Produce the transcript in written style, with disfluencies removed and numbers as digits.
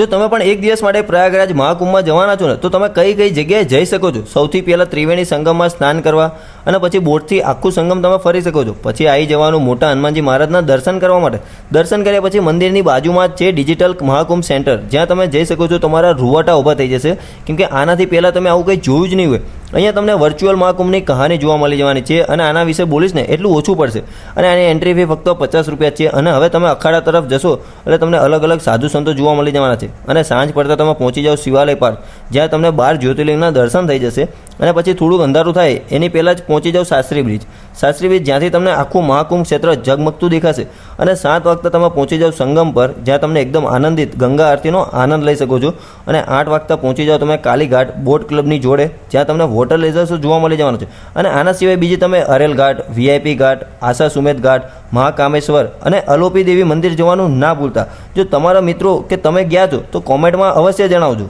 જો તમે પણ એક દિવસ માટે પ્રયાગરાજ મહાકુંભમાં જવાના છો ને તો તમે કઈ કઈ જગ્યાએ જઈ શકો છો? સૌથી પહેલાં ત્રિવેણી સંગમમાં સ્નાન કરવા અને પછી બોટથી આખું સંગમ તમે ફરી શકો છો. પછી આવી જવાનું મોટા હનુમાનજી મહારાજના દર્શન કરવા માટે. દર્શન કર્યા પછી મંદિરની બાજુમાં જ છે ડિજિટલ મહાકુંભ સેન્ટર, જ્યાં તમે જઈ શકો છો. તમારા રૂવાટા ઊભા થઈ જશે, કેમકે આનાથી પહેલાં તમે આવું કંઈ જોયું જ નહીં હોય. અહીંયા તમને વર્ચ્યુઅલ મહાકુંભની કહાની જોવા મળી જવાની છે અને આના વિશે બોલીશ ને એટલું ઓછું પડશે. અને આની એન્ટ્રી ફી ફક્ત 50 રૂપિયા છે. અને હવે તમે અખાડા તરફ જશો એટલે તમને અલગ અલગ સાધુ સંતો જોવા મળી જવાના છે. અને સાંજ પડતા તમે પહોંચી જાઓ શિવાલય પાર્ક, જ્યાં તમને 12 જ્યોતિર્લિંગના દર્શન થઈ જશે. અને પછી થોડુંક અંધારું થાય એની પહેલાં જ પહોંચી જાઓ શાસ્ત્રી બ્રિજ. શાસ્ત્રી બ્રિજ જ્યાંથી તમને આખું મહાકુંભ ક્ષેત્ર ઝગમગતું દેખાશે. અને 7 વાગતા તમે પહોંચી જાઓ સંગમ પર, જ્યાં તમને એકદમ આનંદિત ગંગા આરતીનો આનંદ લઈ શકો છો. અને 8 વાગતા પહોંચી જાઓ તમે કાલીઘાટ બોટ ક્લબની જોડે, જ્યાં તમને વોટર લેઝર્સ જોવા મળી જવાનું છે. અને આના સિવાય બીજી તમે અરેલ ઘાટ, VIP ઘાટ, આશા સુમેધ ઘાટ, મહાકામેશ્વર અને અલોપી દેવી મંદિર જવાનું ના ભૂલતા. જો તમારા મિત્રો કે તમે ગયા છો તો કોમેન્ટમાં અવશ્ય જણાવજો.